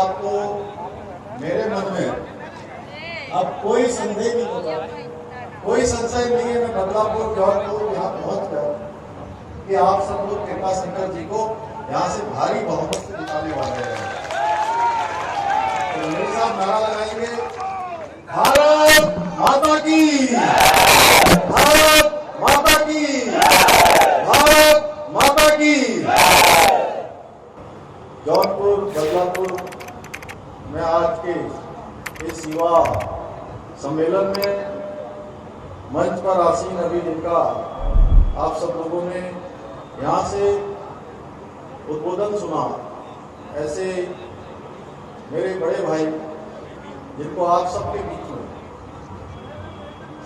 आपको मेरे मन में अब कोई संदेह नहीं होगा, कोई संशय नहीं है। मैं बदलापुर जौनपुर यहाँ पहुंचकर कि आप सब लोग कृपाशंकर जी को यहाँ से भारी बहुमत से जिताने वाले हैं। तो मेरे साथ नारा लगाएंगे, भारत माता की, भारत माता की, भारत माता की। जौनपुर बदलापुर में आज के इस युवा सम्मेलन में मंच पर आसीन अभी जिनका आप सब लोगों ने यहाँ से उद्बोधन सुना, ऐसे मेरे बड़े भाई जिनको आप सबके बीच में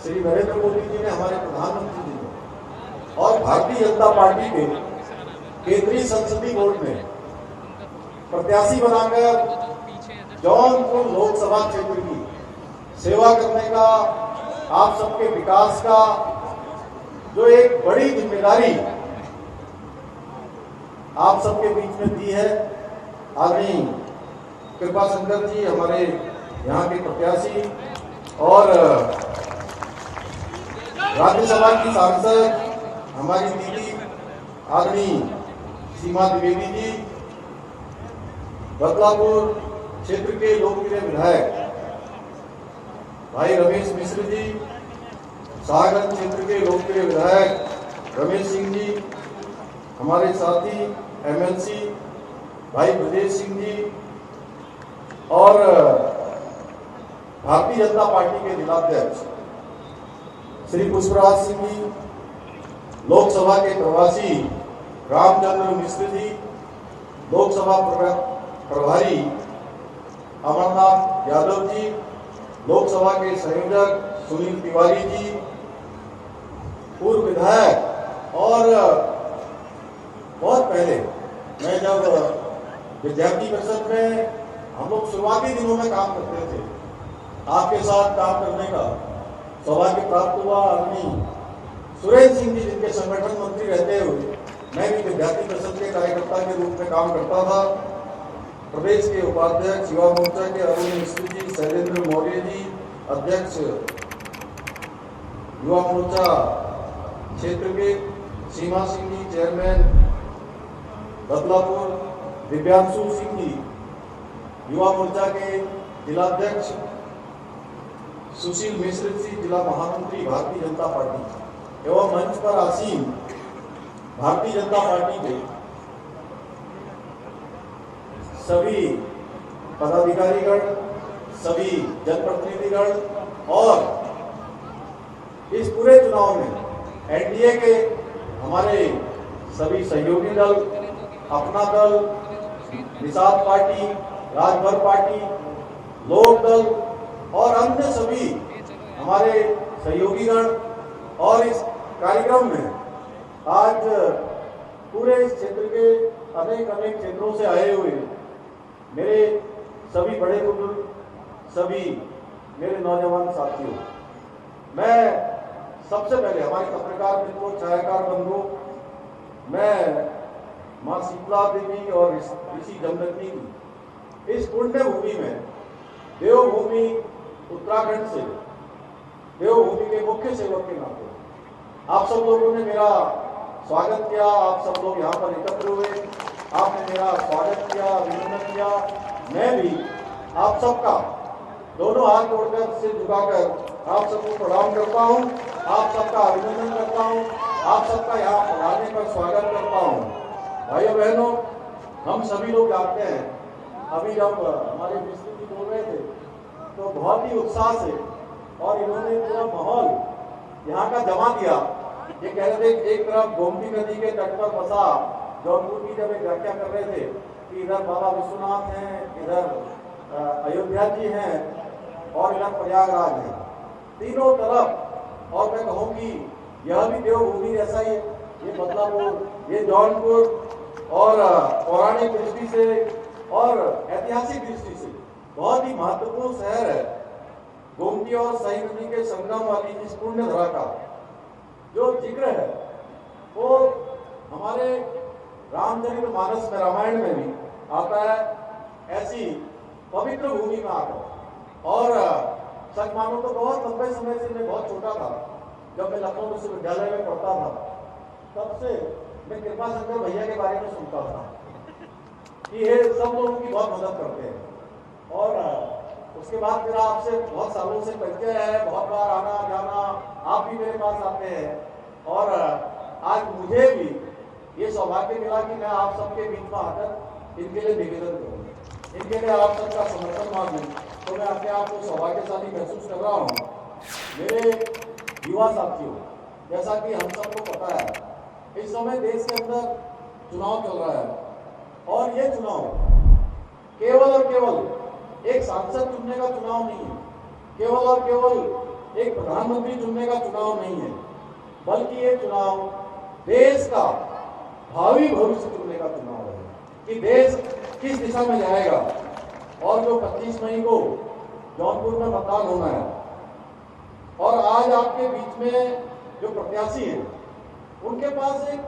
श्री नरेंद्र मोदी जी ने, हमारे प्रधानमंत्री जी ने और भारतीय जनता पार्टी के केंद्रीय संसदीय बोर्ड में प्रत्याशी बनाकर जौनपुर लोकसभा क्षेत्र की सेवा करने का, आप सबके विकास का जो एक बड़ी जिम्मेदारी आप सबके बीच में दी है, आदरणीय कृपाशंकर जी हमारे यहाँ के प्रत्याशी और राज्यसभा की सांसद हमारी दीदी आदरणीय सीमा द्विवेदी जी, बदलापुर क्षेत्र के लोकप्रिय विधायक भाई रमेश मिश्र जी, सागर क्षेत्र के लोकप्रिय विधायक रमेश सिंह जी, हमारे साथी एमएलसी भाई ब्रजेश सिंह जी और भारतीय जनता पार्टी के जिलाध्यक्ष श्री पुष्पराज सिंह जी, लोकसभा के प्रवासी रामचंद्र मिश्र जी, लोकसभा प्रभारी अमरनाथ यादव जी, लोकसभा के संयोजक सुनील तिवारी जी, पूर्व विधायक और बहुत पहले मैं जब विद्यार्थी परिषद में हम लोग शुरुआती दिनों में काम करते थे, आपके साथ काम करने का सौभाग्य प्राप्त हुआ। आदरणीय सुरेंद्र सिंह जी जिनके संगठन मंत्री रहते हुए मैं भी विद्यार्थी परिषद के कार्यकर्ता के रूप में काम करता था। प्रदेश के उपाध्यक्ष युवा मोर्चा के अरुण मिश्र जी, शैलेंद्र मौर्य जी, अध्यक्ष युवा मोर्चा क्षेत्र के सीमा सिंह जी, चेयरमैन बदलापुर दिव्यांशु सिंह जी, युवा मोर्चा के जिलाध्यक्ष सुशील मिश्र जी, जिला महामंत्री भारतीय जनता पार्टी एवं मंच पर आसीन भारतीय जनता पार्टी के सभी पदाधिकारीगण, सभी जनप्रतिनिधिगण और इस पूरे चुनाव में एनडीए के हमारे सभी सहयोगी दल, अपना दल, निषाद पार्टी, राजभर पार्टी, लोक दल और अन्य सभी हमारे सहयोगीगण और इस कार्यक्रम में आज पूरे इस क्षेत्र के अनेक अनेक क्षेत्रों से आए हुए मेरे सभी बड़े बुजुर्ग, सभी मेरे नौजवान साथियों, मैं सबसे पहले हमारे पत्रकार मित्रों, छायाकार बंधुओं, मैं मां शीतला देवी और ऋषि जमदग्नि की इस पुण्य भूमि में, देवभूमि उत्तराखंड से, देवभूमि के मुख्य सेवक के नाते आप सब लोगों ने मेरा स्वागत किया। आप सब लोग यहाँ पर एकत्र हुए, आपने मेरा स्वागत किया, अभिनंदन किया। मैं भी आप सबका दोनों हाथ जोड़कर, सिर झुकाकर आप सबको प्रणाम करता हूँ, आप सबका अभिनंदन करता हूँ, आप सबका यहाँ पधारने पर स्वागत करता हूँ। भाइयों बहनों, हम सभी लोग जानते हैं, अभी जब हमारे मिश्र जी बोल रहे थे तो बहुत ही उत्साह से और इन्होंने पूरा माहौल यहाँ का जमा दिया। ये कह रहे थे एक तरफ गोमती नदी के तट पर बसा जौनपुर की जब एक व्याख्या कर रहे थे कि इधर बाबा विश्वनाथ हैं, इधर अयोध्या जी हैं और इधर प्रयागराज है, तीनों तरफ। और मैं कहूँ कि यह भी देवभूमि जैसा ही, ये बदलापुर, ये जौनपुर और पौराणिक दृष्टि से और ऐतिहासिक दृष्टि से बहुत ही महत्वपूर्ण शहर है। गोमती और सही नदी के संगम वाली इस पुण्य धरा का जो जिक्र है वो हमारे रामचरितमानस में, रामायण में भी आता है। ऐसी पवित्र भूमि में आकर। और सच मानो तो बहुत लंबे समय से, मैं बहुत छोटा था जब मैं लखनऊ विश्वविद्यालय में पढ़ता था, तब से मैं कृपा शंकर भैया के बारे में सुनता था कि ये सब लोगों की बहुत मदद करते हैं। और उसके बाद फिर आपसे बहुत सालों से परिचय है, बहुत बार आना जाना, आप भी मेरे पास आते हैं। और आज मुझे भी ये सौभाग्य मिला कि मैं आप सबके बीच में आकर इनके लिए निवेदन करूँ, इनके लिए आप सबका समर्थन मांगूं, तो मैं अपने आप को सौभाग्यशाली महसूस कर रहा हूँ। मेरे युवा साथियों, जैसा कि हम सबको पता है, इस समय देश के अंदर चुनाव चल रहा है और ये चुनाव केवल और केवल एक सांसद चुनने का चुनाव नहीं है, केवल और केवल एक प्रधानमंत्री चुनने का चुनाव नहीं है, बल्कि ये चुनाव देश का भावी भविष्य चुनने का चुनाव है कि देश किस दिशा में जाएगा। और जो 25 मई को जौनपुर में मतदान होना है, और आज आपके बीच में जो प्रत्याशी हैं उनके पास एक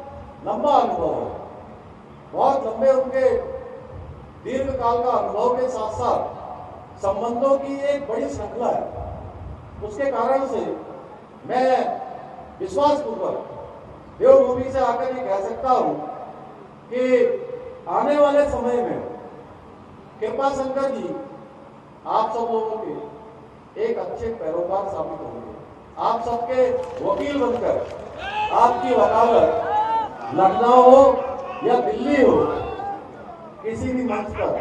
लंबा अनुभव है, बहुत लंबे उनके दीर्घ काल का अनुभव के साथ साथ संबंधों की एक बड़ी श्रृंखला है। उसके कारण से मैं विश्वासपूर्वक देवभूमि से आकर ये कह सकता हूं कि आने वाले समय में कृपा शंकर जी आप सब लोगों के एक अच्छे पैरोकार साबित होंगे। आप सबके वकील बनकर आपकी वकालत लखनऊ हो या दिल्ली हो, किसी भी मंच पर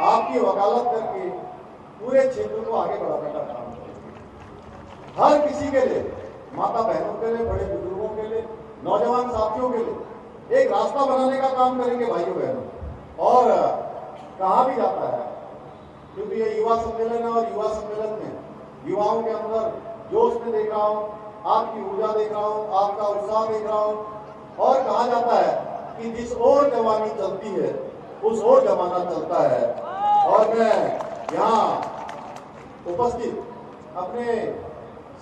आपकी वकालत करके पूरे क्षेत्र को आगे बढ़ाने का काम करेंगे। हर किसी के लिए, माता बहनों के लिए, बड़े बुजुर्गों के लिए, नौजवान साथियों के लिए एक रास्ता बनाने का काम करेंगे भाइयों बहनों। और कहाँ भी जाता है, क्योंकि ये युवा सम्मेलन है और युवा सम्मेलन में युवाओं के अंदर जोश में देख रहा हूँ, आपकी ऊर्जा देख रहा हूँ, आपका उत्साह देख रहा हूँ। और कहा जाता है कि जिस ओर जवानी चलती है उस ओर जमाना चलता है। और मैं यहाँ उपस्थित अपने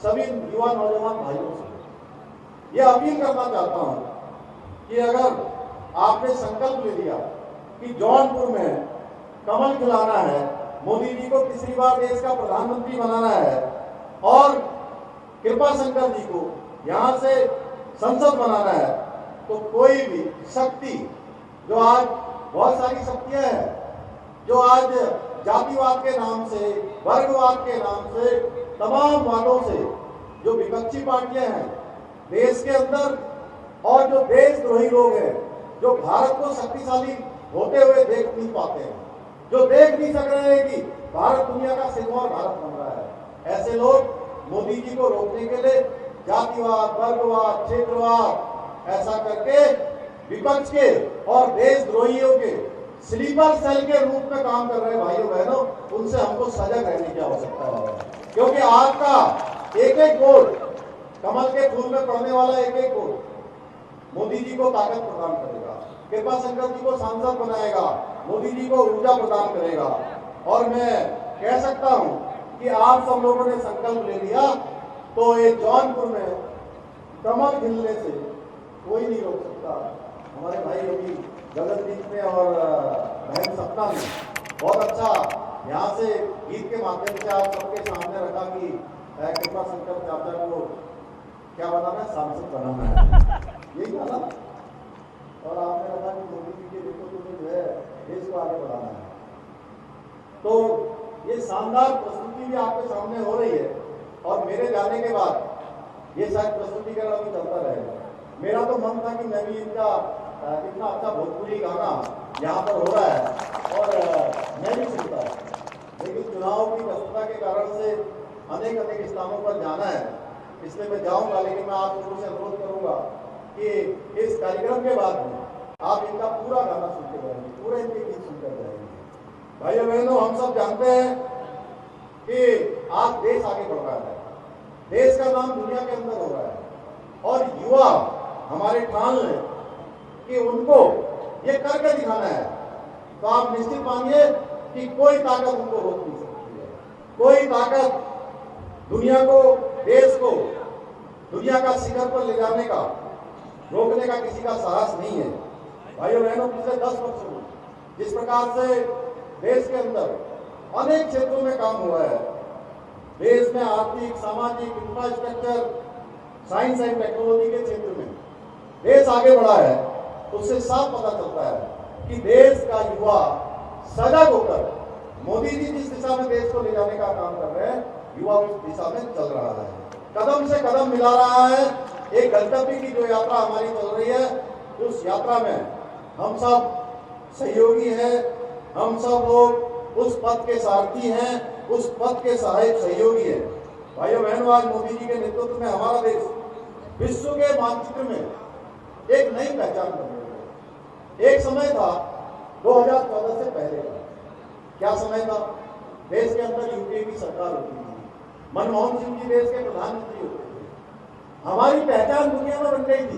सभी युवा नौजवान भाइयों से यह अपील करना चाहता हूँ कि अगर आपने संकल्प ले लिया कि जौनपुर में कमल खिलाना है, मोदी जी को तीसरी बार देश का प्रधानमंत्री बनाना है और कृपा शंकर जी को यहाँ से संसद बनाना है, तो कोई भी शक्ति, जो आज बहुत सारी शक्तियां हैं, जो आज जातिवाद के नाम से, वर्गवाद के नाम से, तमाम वादों से जो विपक्षी पार्टियां हैं देश के अंदर, और जो देशद्रोही लोग हैं, जो भारत को शक्तिशाली होते हुए देख नहीं पाते हैं, जो देख नहीं सक रहे हैं कि भारत दुनिया का सिरमौर भारत बन रहा है, ऐसे लोग मोदी जी को रोकने के लिए जातिवाद, वर्गवाद, क्षेत्रवाद ऐसा करके विपक्ष के और देशद्रोहियों के स्लीपर सेल के रूप में काम कर रहे हैं भाइयों बहनों। उनसे हमको सजग रहने की आवश्यकता है, क्योंकि आपका एक एक वोट, कमल के फूल में पड़ने वाला एक एक वोट मोदी जी को ताकत प्रदान करेगा, कृपा शंकर जी को सांसद बनाएगा, मोदी जी को ऊर्जा प्रदान करेगा। और मैं कह सकता हूं कि आप सब लोगों ने संकल्प ले लिया तो ये जौनपुर में कमल खिलने से कोई नहीं रोक सकता। हमारे भाई अभी गगनदीप में और बहन सपना में बहुत अच्छा यहाँ से गीत के माध्यम से आप सबके सामने रखा कि कृपा शंकर चाचा को क्या बनाना है, सांसद बनाना है, यही था ना। और आपने कहा कि मोदी जी के नेतृत्व में जो है देश को आगे बढ़ाना है। तो ये शानदार प्रस्तुति भी आपके सामने हो रही है और मेरे जाने के बाद ये शायद प्रस्तुतिकरण अभी चलता रहेगा। मेरा तो मन था कि मैं भी इनका इतना अच्छा भोजपुरी गाना यहाँ पर हो रहा है और मैं भी सुनता, लेकिन चुनाव की व्यस्तता के कारण से अनेक स्थानों पर जाना है, इसलिए मैं जाऊंगा। लेकिन मैं आप लोगों से अनुरोध करूंगा कि इस कार्यक्रम के बाद में आप इनका पूरा गाना सुनते जाएंगे, पूरे इनके गीत सुनते जाएंगे। भाइयों बहनों, हम सब जानते हैं कि आज देश आगे बढ़ रहा है, देश का नाम दुनिया के अंदर हो रहा है और युवा हमारे ठान लें कि उनको ये करके दिखाना है, तो आप निश्चित मानिए कि कोई ताकत उनको रोक नहीं सकती है। कोई ताकत दुनिया को, देश को दुनिया का शिखर पर ले जाने का, रोकने का किसी का साहस नहीं है। भाइयों बहनों, पिछले 10 वर्षों में जिस प्रकार से देश के अंदर अनेक क्षेत्रों में काम हुआ है। देश में आर्थिक, सामाजिक, इंफ्रास्ट्रक्चर, साइंस एंड टेक्नोलॉजी के क्षेत्र में देश आगे बढ़ा है। उससे साफ पता चलता है कि देश का युवा सजग होकर मोदी जी जिस दिशा में देश को ले जाने का काम कर रहे हैं, युवा उस दिशा में चल रहा है, कदम से कदम मिला रहा है। एक गंतव्य की जो यात्रा हमारी चल रही है, उस यात्रा में हम सब सहयोगी हैं, हम सब लोग उस पथ के सारथी हैं, उस पथ के सहायक सहयोगी हैं। भाइयों बहनों, आज मोदी जी के नेतृत्व में हमारा देश विश्व के मानचित्र में एक नई पहचान बन रही है। एक समय था 2014 से पहले का, क्या समय था? देश के अंदर यूपीए की सरकार होती थी, मनमोहन सिंह जी देश के प्रधानमंत्री होते थे। हमारी पहचान दुनिया में बन गई थी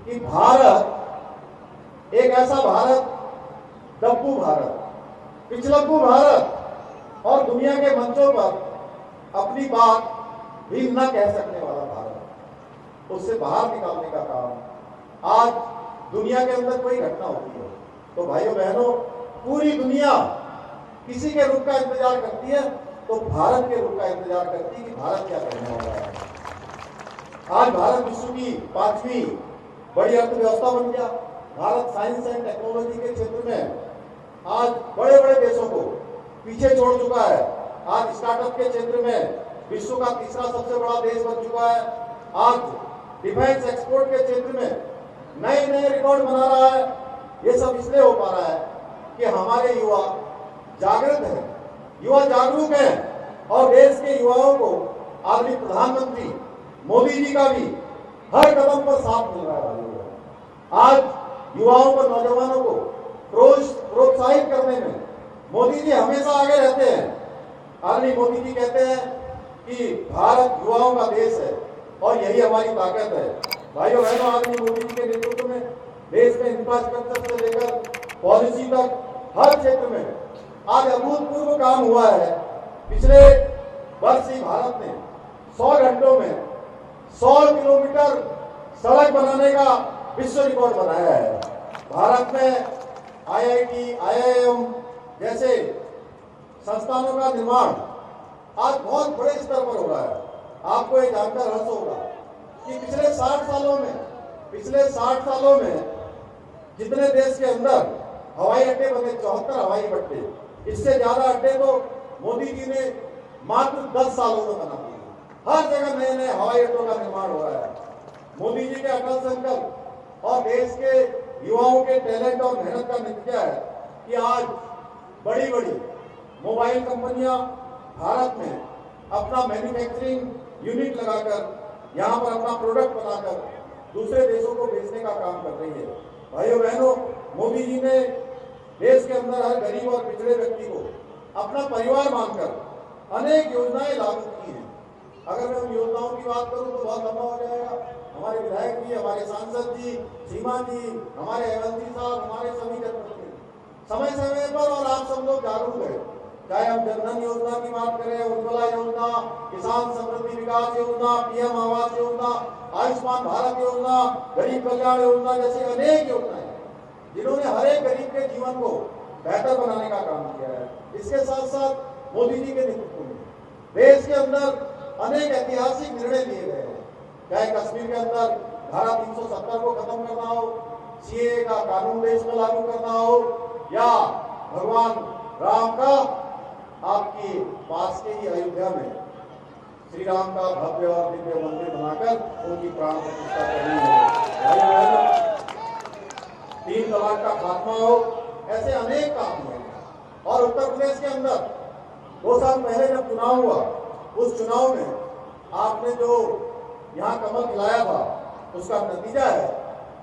कि भारत एक ऐसा भारत, डब्बू भारत, पिछलग्गू भारत और दुनिया के मंचों पर अपनी बात भी न कह सकने वाला भारत, उससे बाहर निकालने का काम आज दुनिया के अंदर कोई घटना होती है तो भाइयों बहनों, पूरी दुनिया किसी के रुख का इंतजार करती है तो भारत के रुख का इंतजार करती है कि भारत क्या करने वाला है। आज भारत विश्व की 5वीं बड़ी अर्थव्यवस्था बन गया। भारत साइंस एंड टेक्नोलॉजी के क्षेत्र में आज बड़े बड़े देशों को पीछे छोड़ चुका है। आज स्टार्टअप के क्षेत्र में विश्व का तीसरा सबसे बड़ा देश बन चुका है। आज डिफेंस एक्सपोर्ट के क्षेत्र में नए नए रिकॉर्ड बना रहा है। ये सब इसलिए हो पा रहा है कि हमारे युवा जागृत हैं, युवा जागरूक हैं और देश के युवाओं को आदरणीय प्रधानमंत्री मोदी जी का भी हर कदम पर साथ मिल रहा है। आज युवाओं को, नौजवानों को प्रोत्साहित करने में मोदी जी हमेशा आगे रहते हैं। आदरणीय मोदी जी कहते हैं कि भारत युवाओं का देश है और यही हमारी ताकत है। भाइयों बहनों, आदरणीय मोदी जी के नेतृत्व में देश में इंफ्रास्ट्रक्चर से लेकर पॉलिसी तक हर क्षेत्र में आज अभूतपूर्व काम हुआ है। पिछले वर्ष ही भारत ने 100 घंटों में 100 किलोमीटर सड़क बनाने का विश्व रिकॉर्ड बनाया है। भारत में आईआईटी, आईआईएम जैसे संस्थानों का निर्माण आज बहुत बड़े स्तर पर हो रहा है। आपको ये जानकर हर्ष होगा कि पिछले 60 सालों में जितने देश के अंदर हवाई अड्डे बने, 74 हवाई अड्डे, इससे ज्यादा अड्डे तो मोदी जी ने मात्र 10 सालों में बना दिए। हर जगह नए नए हवाई अड्डों का निर्माण हो रहा है। मोदी जी के अटल संकल्प और देश के युवाओं के टैलेंट और मेहनत का नतीजा है कि आज बड़ी बड़ी मोबाइल कंपनियां भारत में अपना मैन्युफैक्चरिंग यूनिट लगाकर यहाँ पर अपना प्रोडक्ट बनाकर दूसरे देशों को बेचने का काम कर रही है। भाइयों बहनों, मोदी जी ने देश के अंदर हर गरीब और पिछड़े व्यक्ति को अपना परिवार मानकर अनेक योजनाएं लागू की हैं। अगर मैं उन योजनाओं की बात करूं तो बहुत लंबा हो जाएगा। हमारे विधायक जी, हमारे सांसद जी, सीमा जी, हमारे हेमंत जी साहब, हमारे सभी जनप्रतिनिधि समय समय पर और आप सब लोग जागरूक है, चाहे हम जनधन योजना की बात करें, उज्ज्वला योजना, किसान समृद्धि विकास योजना, पीएम आवास योजना, आयुष्मान भारत योजना, गरीब कल्याण योजना जैसी अनेक योजनाएं जिन्होंने हर एक गरीब के जीवन को बेहतर बनाने का काम किया है। इसके साथ साथ मोदी जी के नेतृत्व में देश के अंदर अनेक ऐतिहासिक निर्णय लिए गए हैं, चाहे कश्मीर के अंदर धारा 370 को खत्म करना हो, सीएए का कानून देश में लागू करना हो, या भगवान राम का आपके पास के ही अयोध्या में श्री राम का भव्य और दिव्य मंदिर बनाकर उनकी प्राण प्रतिष्ठा करनी है। 3 तलाक का खात्मा हो, ऐसे अनेक काम हुए। और उत्तर प्रदेश के अंदर 2 साल पहले जब चुनाव हुआ, उस चुनाव में आपने जो यहाँ कमल खिलाया था, उसका नतीजा है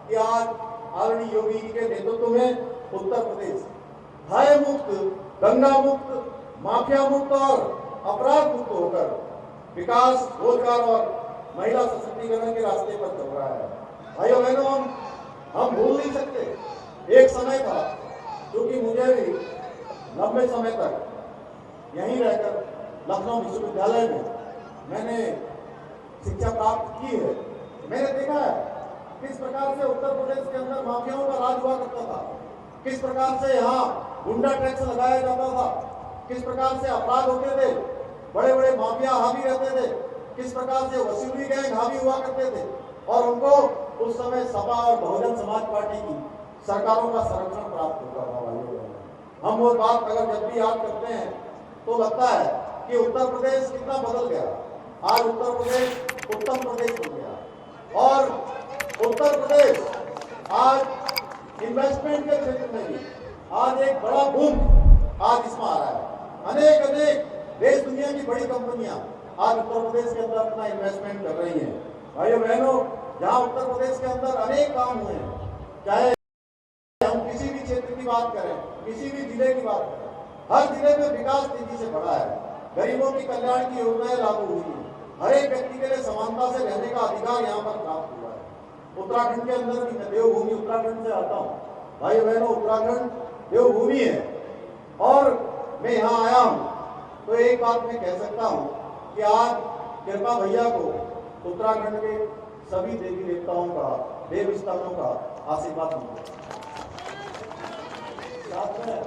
कि आज आदरणीय योगी जी के नेतृत्व में उत्तर प्रदेश भय मुक्त, दंगा मुक्त, माफिया मुक्त और अपराध मुक्त होकर विकास, रोजगार और महिला सशक्तिकरण के रास्ते पर चल रहा है। भाइयों बहनों, हम भूल नहीं सकते, एक समय था, क्योंकि मुझे भी लंबे समय तक यहीं रहकर लखनऊ विश्वविद्यालय में मैंने शिक्षा प्राप्त की है। मैंने देखा है किस प्रकार से उत्तर प्रदेश के अंदर माफियाओं का राज हुआ करता था, किस प्रकार से यहाँ गुंडा टैक्स लगाया जाता था, किस प्रकार से अपराध होते थे, बड़े बड़े माफिया हावी रहते थे, किस प्रकार से वसूली गैंग हावी हुआ करते थे, और उनको उस समय सपा और बहुजन समाज पार्टी की सरकारों का संरक्षण प्राप्त होता था। हम वो बात अगर जब भी याद करते हैं तो लगता है कि उत्तर प्रदेश कितना बदल गया। आज उत्तर प्रदेश उत्तम प्रदेश बन गया, और उत्तर प्रदेश आज इन्वेस्टमेंट के क्षेत्र में भी आज एक बड़ा बूम आज इसमें आ रहा है। अनेक अनेक देश दुनिया की बड़ी कंपनियां आज उत्तर प्रदेश के अंदर अपना इन्वेस्टमेंट कर रही हैं। भाइयों बहनों, जहां उत्तर प्रदेश के अंदर अनेक काम हुए हैं, चाहे हम किसी भी क्षेत्र की बात करें, किसी भी जिले की बात करें, हर जिले में विकास तेजी से बढ़ा है। गरीबों की कल्याण की योजनाएं लागू हुई हैं। हर एक व्यक्ति के लिए समानता से रहने का अधिकार यहाँ पर प्राप्त हुआ है। उत्तराखंड के अंदर भी, मैं देवभूमि उत्तराखंड से आता हूँ, भाई बहनों, उत्तराखंड देवभूमि है, और मैं यहाँ आया हूँ तो एक बात मैं कह सकता हूँ कि आज कृपा भैया को उत्तराखंड के सभी देवी देवताओं का, देव स्थानों का आशीर्वाद मिला। साथ में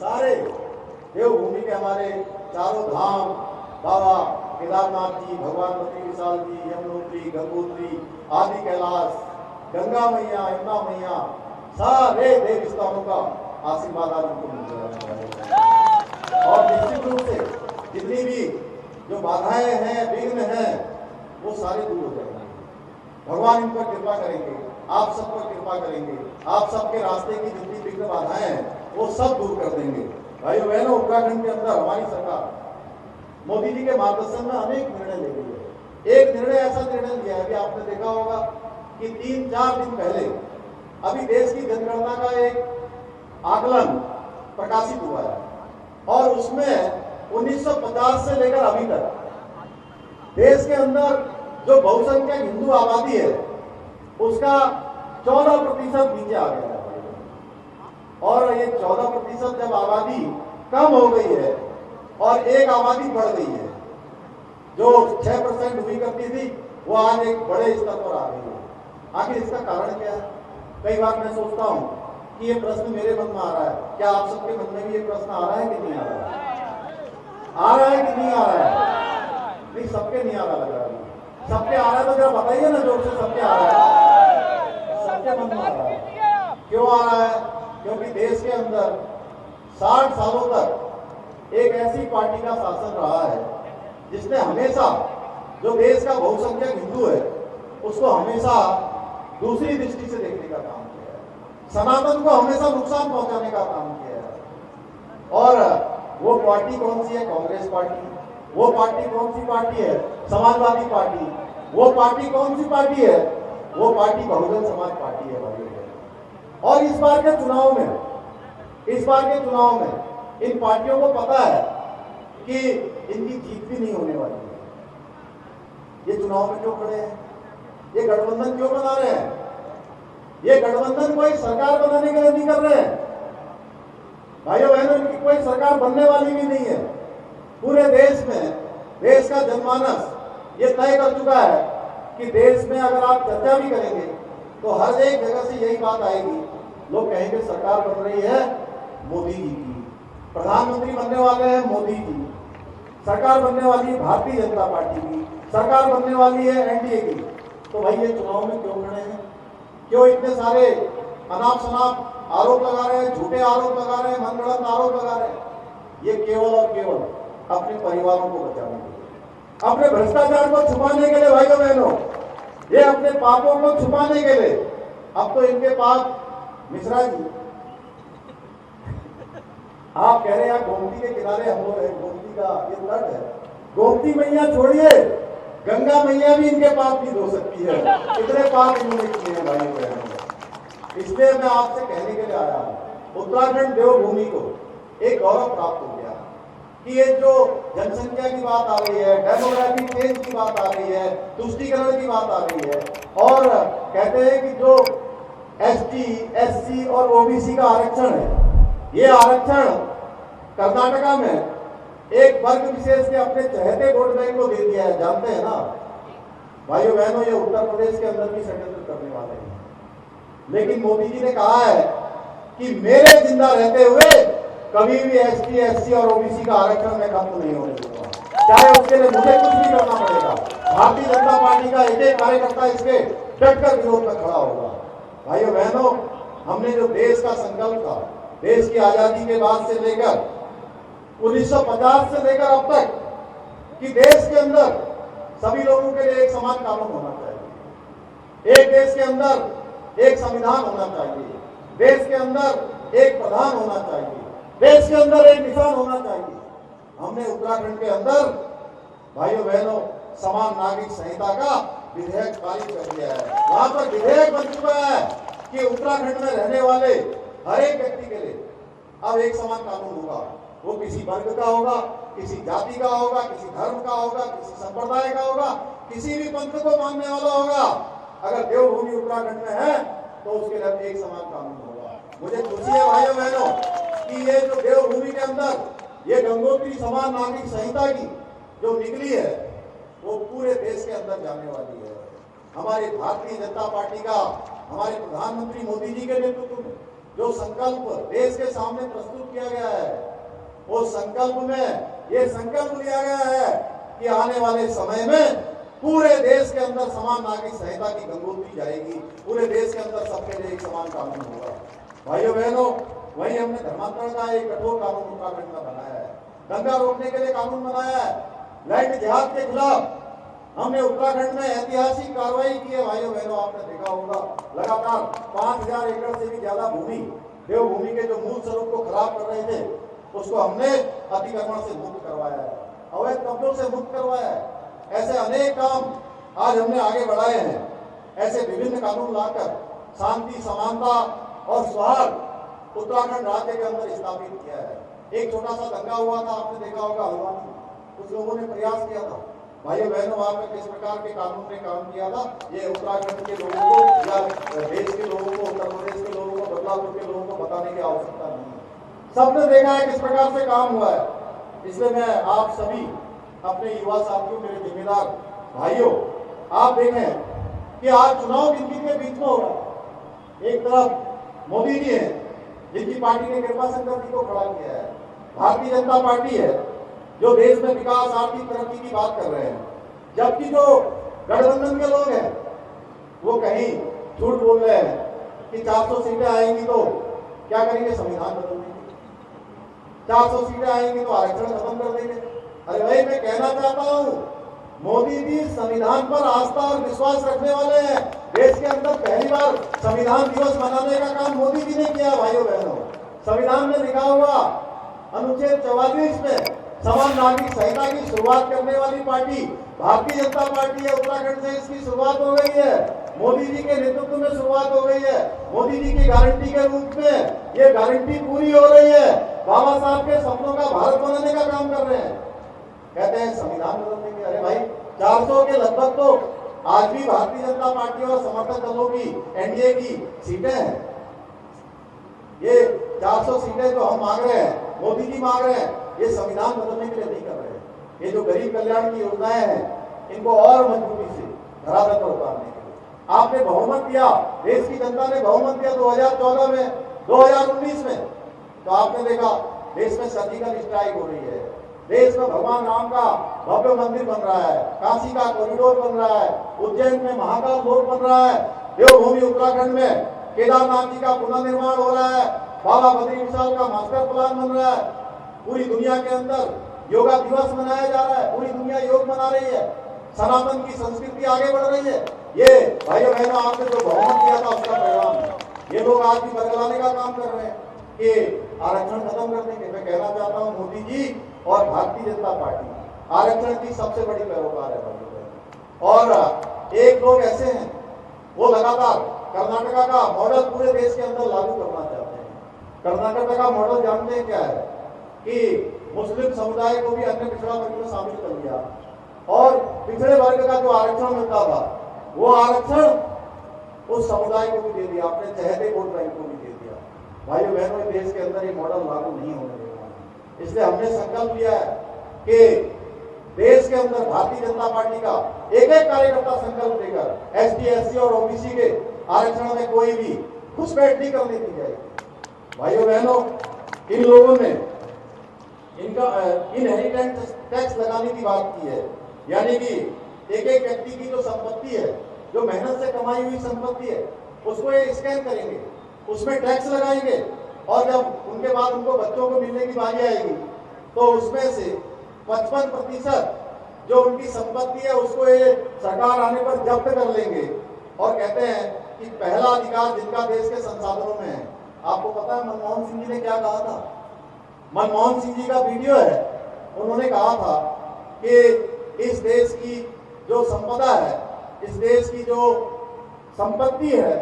सारे देवभूमि के हमारे चारों धाम, बाबा केदारनाथ जी, भगवान बद्री विशाल जी, यमुनोत्री, गंगोत्री, आदि कैलाश, गंगा मैया, यमुना मैया, सारे देव स्थानों का आशीर्वाद आज उनको मिल रहा है। और निश्चित रूप से जितनी भी जो बाधाएं हैं, विघ्न हैं, वो सारे दूर हो जाएंगे। भगवान इन पर कृपा करेंगे, आप सब पर कृपा करेंगे, आप सबके रास्ते की जितनी विघ्न बाधाएं हैं वो सब दूर कर देंगे। भाइयों बहनों, उत्तराखंड के अंदर हमारी सरकार मोदी जी के मार्गदर्शन में अनेक निर्णय ले रही है। एक निर्णय ऐसा निर्णय लिया है, अभी आपने देखा होगा कि 3-4 दिन पहले अभी देश की जनगणना का एक आकलन प्रकाशित हुआ है, और उसमें 1950 से लेकर अभी तक देश के अंदर जो बहुसंख्यक हिंदू आबादी है उसका 14% नीचे आ गया है। और ये 14% जब आबादी कम हो गई है और एक आबादी बढ़ गई है, जो 6% हुई करती थी वो आज एक बड़े स्तर पर आ गई है। आखिर इसका कारण क्या है? कई बार मैं सोचता हूँ कि ये प्रश्न मेरे मन में आ रहा है, क्या आप सबके मन में भी ये प्रश्न आ रहा है कि नहीं आ रहा है? आ रहा है कि नहीं आ रहा है? नहीं, सबके नहीं आ रहा लग रहा है। सबके आ रहा है तो जरा बताइए ना जोर से, सबके आ रहा है? सबके मन में आ रहा है। क्यों आ रहा है? क्योंकि देश के अंदर 60 सालों तक एक ऐसी पार्टी का शासन रहा है जिसने हमेशा जो देश का बहुसंख्यक हिंदू है उसको हमेशा दूसरी दृष्टि से देखने का काम किया है, सनातन को हमेशा नुकसान पहुंचाने का काम किया है। और वो पार्टी कौन सी है? कांग्रेस पार्टी। वो पार्टी कौन सी पार्टी है? समाजवादी पार्टी। वो पार्टी कौन सी पार्टी है? वो पार्टी बहुजन समाज पार्टी है भाई। और इस बार के चुनाव में इन पार्टियों को पता है कि इनकी जीत भी नहीं होने वाली है। ये चुनाव में क्यों खड़े हैं? ये गठबंधन क्यों बना रहे हैं? ये गठबंधन कोई सरकार बनाने के लिए नहीं कर रहे हैं भाइयों बहनों, इनकी कोई सरकार बनने वाली भी नहीं है। पूरे देश में देश का जनमानस ये तय कर चुका है कि देश में अगर आप चर्चा भी करेंगे तो हर एक जगह से यही बात आएगी, लोग कहेंगे सरकार बन रही है मोदी जी की, प्रधानमंत्री बनने वाले हैं मोदी जी, सरकार बनने वाली है भारतीय जनता पार्टी की, सरकार बनने वाली है एनडीए की। तो भाई ये चुनाव में क्यों खड़े हैं? क्यों इतने सारे अनाप शनाप आरोप लगा रहे हैं, झूठे आरोप लगा रहे हैं, मनगढ़ंत आरोप लगा रहे हैं? ये केवल और केवल अपने परिवारों को बचाने के लिए, अपने भ्रष्टाचार को छुपाने के लिए भाइयों बहनों, ये अपने पापों को छुपाने के लिए। अब तो इनके पास मिश्रा जी, आप कह रहे हैं गोमती के किनारे हम लोग हैं, गोमती का ये तट है, गोमती मैया छोड़िए, गंगा मैया भी इनके पाप नहीं धो सकती है, इतने पाप इन्होंने किए हैं भाई बहनों। इसलिए मैं आपसे कहने के लिए आया हूँ, उत्तराखंड देवभूमि को एक गौरव प्राप्त हो गया कि ये जो जनसंख्या की बात आ रही है, डेमोग्राफी चेंज की बात आ रही है, तुष्टीकरण की बात आ रही है, और कहते हैं कि जो एसटी, एससी और ओबीसी का आरक्षण है, ये आरक्षण कर्नाटका में एक वर्ग विशेष के अपने चहेते वोट बैंक को दे दिया है, जानते हैं ना भाइयों बहनों? ये उत्तर प्रदेश के अंदर भी षड्यंत्र करने वाले हैं। लेकिन मोदी जी ने कहा है कि मेरे जिंदा रहते हुए कभी भी एसटी, एससी और ओबीसी का आरक्षण में खत्म नहीं होने दूंगा, चाहे उसके लिए मुझे कुछ भी करना पड़ेगा। भारतीय जनता पार्टी का एक एक कार्यकर्ता इसके डटकर विरोध में खड़ा होगा। भाइयों बहनों, हमने जो देश का संकल्प था, देश की आजादी के बाद से लेकर 1950 से लेकर अब तक, कि देश के अंदर सभी लोगों के लिए एक समान कानून होना चाहिए, एक देश के अंदर एक संविधान होना चाहिए, देश के अंदर एक प्रधान होना चाहिए, देश के अंदर एक निशान होना चाहिए। हमने उत्तराखंड के अंदर भाइयों बहनों समान नागरिक संहिता का विधेयक पारित कर दिया है। वहां पर विधेयक बन चुका है कि उत्तराखंड में रहने वाले हर एक व्यक्ति के लिए अब एक समान कानून होगा। वो किसी वर्ग का होगा, किसी जाति का होगा, किसी धर्म का होगा, किसी संप्रदाय का होगा, किसी भी पंथ को मानने वाला होगा। अगर देवभूमि उत्तराखंड में है तो उसके लिए एक समान कानून होगा। मुझे खुशी है भाइयों बहनों कि ये जो देवभूमि के अंदर ये गंगोत्री समान नागरिक संहिता की जो निकली है वो पूरे देश के अंदर जाने वाली है। हमारी भारतीय जनता पार्टी का, हमारे प्रधानमंत्री मोदी जी के नेतृत्व में जो संकल्प देश के सामने प्रस्तुत किया गया है, वो संकल्प में ये संकल्प लिया गया है कि आने वाले समय में पूरे देश के अंदर समान नागरिक संहिता की गंगोत्री जाएगी, पूरे देश के अंदर सबके लिए एक समान कानून होगा। भाइयों बहनों, वही हमने धर्मांतरण का एक कठोर कानून उत्तराखंड में बनाया है, दंगा रोकने के लिए कानून बनाया है, लैंड जिहाद के खिलाफ हमने उत्तराखंड में ऐतिहासिक कार्रवाई की है। भाइयों बहनों, आपने देखा होगा लगातार 5000 एकड़ से भी ज्यादा भूमि, देवभूमि के जो मूल स्वरूप को खराब कर रहे थे उसको हमने अतिक्रमण से मुक्त करवाया है, अवैध कब्जों से मुक्त करवाया है। ऐसे अनेक काम आज हमने आगे बढ़ाए हैं। ऐसे विभिन्न कानून लाकर शांति, समानता और सौहार्द उत्तराखंड राज्य के अंदर स्थापित किया है। एक छोटा सा दंगा हुआ था, आपने देखा होगा हल्द्वानी, कुछ लोगों ने प्रयास किया था। भाइयों बहनों, वहां पर किस प्रकार के कानून ने काम किया था, ये उत्तराखंड के लोगों को या देश के लोगों को, उत्तर प्रदेश के लोगों को, बदलापुर के लोगों को बताने की आवश्यकता नहीं है। सबने देखा है किस प्रकार से काम हुआ है। इसलिए मैं आप सभी अपने युवा साथियों, मेरे जिम्मेदार भाइयों, आप देखें कि आज चुनाव गिनती के बीच में हो रहा। एक तरफ मोदी जी हैं जिनकी पार्टी ने कृपा शंकर जी को खड़ा किया है, भारतीय जनता पार्टी है जो देश में विकास, आर्थिक तरक्की की बात कर रहे हैं, जबकि जो गठबंधन के लोग हैं वो कहीं झूठ बोल रहे हैं कि 400 सीटें आएंगी तो क्या करेंगे, संविधान बदल देंगे, 400 सीटें आएंगी तो आरक्षण खत्म कर देंगे। अरे भाई, मैं कहना चाहता हूं, मोदी जी संविधान पर आस्था और विश्वास रखने वाले हैं। देश के अंदर पहली बार संविधान दिवस मनाने का काम मोदी जी ने किया। भाइयों बहनों, संविधान में लिखा हुआ अनुच्छेद 44 में समान नागरिक संहिता की शुरुआत करने वाली पार्टी भारतीय जनता पार्टी है। उत्तराखंड से इसकी शुरुआत हो गई है, मोदी जी के नेतृत्व में शुरुआत हो गई है। मोदी जी की गारंटी के रूप में ये गारंटी पूरी हो रही है। बाबा साहब के सपनों का भारत बनाने का काम कर रहे हैं। कहते हैं संविधान बदल देंगे। अरे भाई, 400 के लगभग तो आज भी भारतीय जनता पार्टी और समर्थक दलों की, एनडीए की सीटें हैं। ये 400 सीटें जो हम मांग रहे हैं, मोदी जी मांग रहे हैं, ये संविधान बदलने के लिए नहीं कर रहे हैं। ये जो गरीब कल्याण की योजनाएं हैं, इनको और मजबूती से धरातल पर उतारने के लिए आपने बहुमत दिया, देश की जनता ने बहुमत दिया 2014 में, 2019 में, तो आपने देखा देश में सर्जिकल स्ट्राइक हो रही है, देश में भगवान राम का भव्य मंदिर बन रहा है, काशी का कॉरिडोर बन रहा है, उज्जैन में महाकाल लोक बन रहा है, देवभूमि उत्तराखंड में केदारनाथ जी का पुनर्निर्माण हो रहा है, बाबा बद्री विशाल का मास्टर प्लान बन रहा है, पूरी दुनिया के अंदर योगा दिवस मनाया जा रहा है, पूरी दुनिया योग मना रही है, सनातन की संस्कृति आगे बढ़ रही है। ये भाइयों बहनों, आपने जो बहुमत दिया था उसका परिणाम है। ये लोग आज भी बदलाने का काम कर रहे हैं कि आरक्षण खत्म कर देंगे। मैं कहना चाहता हूँ, मोदी जी और भारतीय जनता पार्टी आरक्षण की सबसे बड़ी पैरोकार है भाइयों बहनों। और एक लोग ऐसे हैं वो लगातार कर्नाटका का मॉडल पूरे देश के अंदर लागू करना चाहते हैं। कर्नाटका का मॉडल जानते हैं क्या है कि मुस्लिम समुदाय को भी अन्य पिछड़ा वर्ग में शामिल कर लिया और पिछड़े वर्ग का जो आरक्षण मिलता था वो आरक्षण उस समुदाय को भी दे दिया, अपने चहेते वोट बैंक को भी दे दिया। भाइयों बहनों, देश के अंदर ये मॉडल लागू नहीं होने देगा। इसलिए हमने संकल्प लिया है कि देश के अंदर भारतीय जनता पार्टी का एक एक कार्यकर्ता संकल्प लेकर एसटी, एससी और ओबीसी के आरक्षण में कोई भी घुसपैठ नहीं करने दी जाएगी। भाइयों बहनों, इन लोगों ने इनका इनहेरिटेंस टैक्स लगाने की बात की है, यानी कि एक एक व्यक्ति की जो संपत्ति है, जो मेहनत से कमाई हुई संपत्ति है, उसको ये स्कैन करेंगे, उसमें टैक्स लगाएंगे और जब उनके बाद उनको बच्चों को मिलने की बारी आएगी तो उसमें से 55% जो उनकी संपत्ति है उसको ये सरकार आने पर जब्त कर लेंगे और कहते हैं कि पहला अधिकार जिनका देश के संसाधनों में है। आपको पता है मनमोहन सिंह जी ने क्या कहा था? मनमोहन सिंह जी का वीडियो है, उन्होंने कहा था कि इस देश की जो संपदा है, इस देश की जो संपत्ति है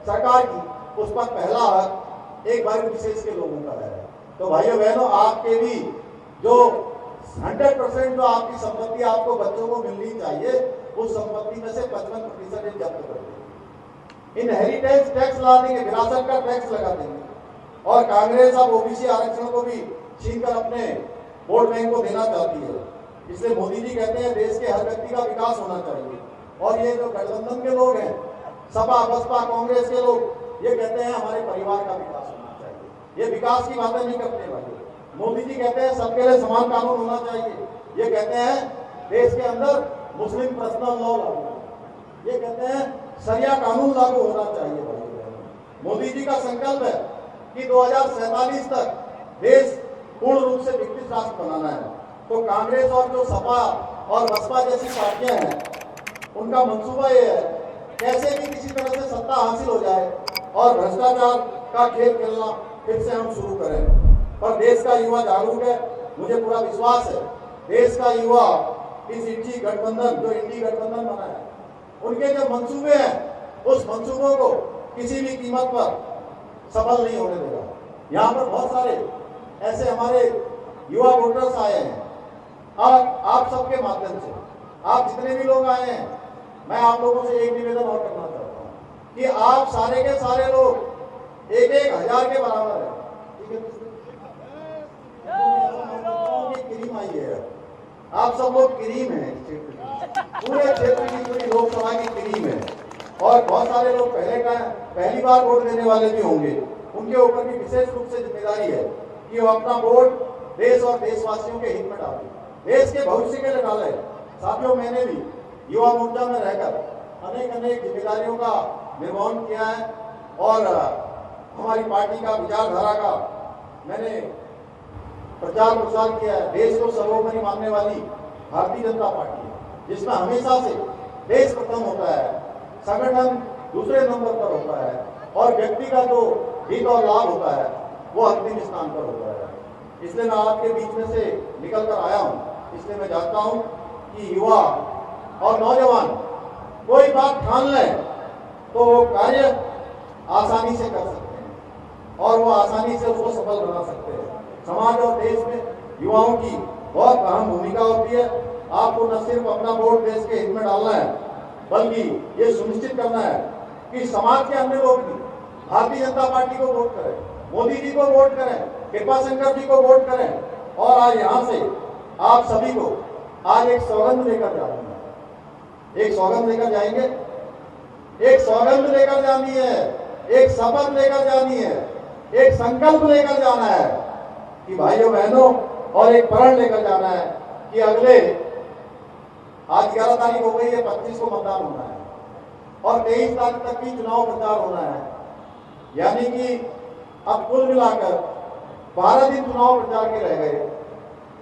सरकार की, उस पर पहला हक एक वर्ग विशेष के लोगों का है। तो भाइयों बहनों, आपके भी जो 100% जो आपकी संपत्ति आपको बच्चों को मिलनी चाहिए, उस संपत्ति में से 55% जब्त कर देंगे, इनहेरिटेंस टैक्स ला देंगे, विरासत का टैक्स लगा देंगे। और कांग्रेस अब ओबीसी आरक्षण को भी छीनकर अपने वोट बैंक को देना चाहती है। इसलिए मोदी जी कहते हैं देश के हर व्यक्ति का विकास होना चाहिए। और ये जो गठबंधन के लोग हैं, सपा बसपा कांग्रेस के लोग, ये कहते हैं हमारे परिवार का विकास होना चाहिए। ये विकास की बातें नहीं करते भाई। मोदी जी कहते हैं सबके लिए समान कानून होना चाहिए। ये कहते हैं देश के अंदर मुस्लिम पर्सनल लॉ लागू, ये कहते हैं शरिया कानून लागू होना चाहिए भाई। मोदी जी का संकल्प है कि 2047 तक देश पूर्ण रूप से विकसित राष्ट्र बनाना है। तो कांग्रेस और जो सपा और बसपा जैसी पार्टियां हैं, उनका मंसूबा ये है कैसे भी किसी तरह से सत्ता हासिल हो जाए और भ्रष्टाचार का खेल खेलना फिर से हम शुरू करें। पर देश का युवा जागरूक है, मुझे पूरा विश्वास है देश का युवा इस इंडी गठबंधन, जो इंडी गठबंधन बना है, उनके जो मंसूबे हैं उस मंसूबों को किसी भी कीमत पर सफल नहीं होने देगा। यहाँ पर बहुत सारे ऐसे हमारे युवा वोटर्स आए हैं और आप सबके माध्यम से, आप जितने भी लोग आए हैं, मैं आप लोगों से एक निवेदन और करना चाहता हूँ कि आप सारे के सारे लोग 1-1 के बराबर है। ठीक है, क्रीम आई है, आप सब लोग क्रीम है, पूरे क्षेत्र की पूरी लोकसभा की क्रीम है। और बहुत सारे लोग पहली बार वोट देने वाले भी होंगे, उनके ऊपर भी विशेष रूप से जिम्मेदारी है कि वो अपना वोट देश और देशवासियों के हित में डालें, देश के भविष्य के लिए डालें। साथियों, मैंने भी युवा मोर्चा में रहकर अनेक जिम्मेदारियों का निर्वहन किया है और हमारी पार्टी का विचारधारा का मैंने प्रचार प्रसार किया है। देश को सर्वोपरि मानने वाली भारतीय जनता पार्टी है, जिसमें हमेशा से देश प्रथम होता है, संगठन दूसरे नंबर पर होता है और व्यक्ति का जो हित और लाभ होता है वो अंतिम स्थान पर होता है। इसलिए मैं आपके बीच में से निकल कर आया हूँ। इसलिए मैं चाहता हूँ कि युवा और नौजवान कोई बात ठान लें तो वो कार्य आसानी से कर सकते हैं और वो आसानी से उसको सफल बना सकते हैं। समाज और देश में युवाओं की बहुत अहम भूमिका होती है। आपको न सिर्फ अपना वोट देश के हित में डालना है, बल्कि ये सुनिश्चित करना है कि समाज के अन्य लोग भी भारतीय जनता पार्टी को वोट करें, मोदी जी को वोट करें, कृपा शंकर जी को वोट करें। और आज यहाँ से आप सभी को आज एक सौगंध लेकर जा रहे हैं, एक सौगंध लेकर जाएंगे, एक सौगंध लेकर जानी है, एक शपथ लेकर जानी है, एक संकल्प लेकर जाना है कि भाइयों बहनों, और एक प्रण लेकर जाना है कि अगले आज 11 तारीख हो गई है, 25 को मतदान होना है और 23 तारीख तक की चुनाव प्रचार होना है। यानी कि अब कुल मिलाकर 12 दिन चुनाव प्रचार के रह गए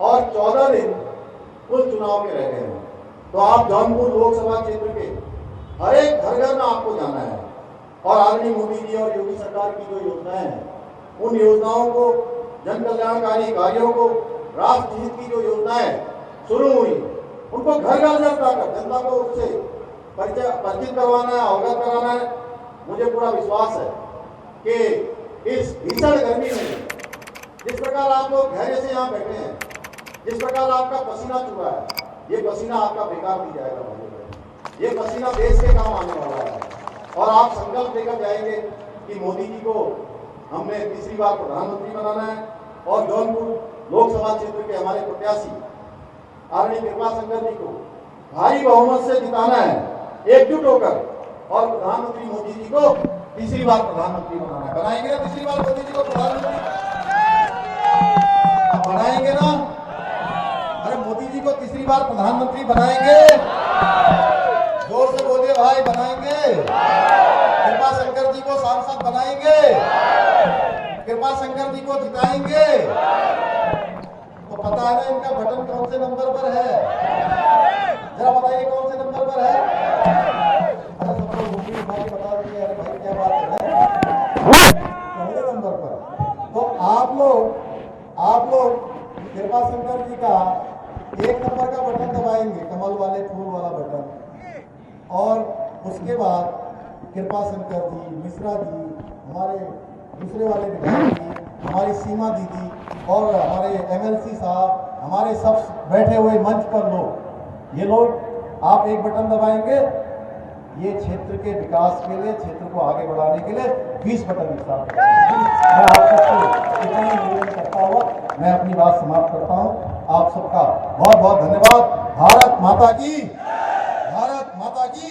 और 14 दिन कुल चुनाव के रह गए हैं। तो आप जौनपुर लोकसभा क्षेत्र के हर एक घर में आपको जाना है और आदरणीय मोदी जी और योगी सरकार की जो योजनाएं हैं, उन योजनाओं को, जन कल्याणकारी कार्यों को, राष्ट्र हित की जो योजनाएं शुरू हुई, उनको घर घर जाकर जनता को उससे परिचित करवाना है, अवगत कराना है। मुझे पूरा विश्वास है कि इस भीषण गर्मी में जिस प्रकार आप लोग धैर्य से यहाँ बैठे हैं, जिस प्रकार आपका पसीना चुरा है, ये पसीना आपका बेकार नहीं जाएगा भाई, ये पसीना देश के काम आने वाला है। और आप संकल्प लेकर जाएंगे कि मोदी जी को हमने तीसरी बार प्रधानमंत्री बनाना है और जौनपुर लोकसभा क्षेत्र के हमारे प्रत्याशी आदरणीय कृपा शंकर जी को भारी बहुमत से जिताना है, एकजुट होकर, और प्रधानमंत्री मोदी जी को तीसरी बार प्रधानमंत्री बनाना है। बनाएंगे तीसरी बार मोदी जी को प्रधानमंत्री। आप बनाएंगे ना? अरे मोदी जी को तीसरी बार प्रधानमंत्री बनाएंगे? जोर से बोलिए भाई, बनाएंगे? कृपा शंकर जी को सांसद बनाएंगे? कृपा शंकर जी को जिताएंगे? तो पता है ना इनका बटन कौन से नंबर पर है? जरा बताइए कौन से नंबर पर है? अरे सब लोग घूमने उठा के बता देंगे, अरे भाई क्या बात है, पहले नंबर पर। तो आप लोग कृपा शंकर जी का 1 नंबर का बटन दबाएंगे, कमल वाले फूल वाला बटन, और उसके बाद कृपा शंकर जी, मिश्रा जी, हमारे दूसरे वाले विधायक जी, हमारी सीमा दीदी और हमारे एमएलसी साहब, हमारे सब बैठे हुए मंच पर लोग, ये लोग आप 1 बटन दबाएंगे, ये क्षेत्र के विकास के लिए, क्षेत्र को आगे बढ़ाने के लिए 20 बटन इस्तेमाल करेंगे। मैं आप सबको इतना ही निवेदन करता हुआ मैं अपनी बात समाप्त करता हूँ। आप सबका बहुत बहुत धन्यवाद। भारत माता की, भारत माता की।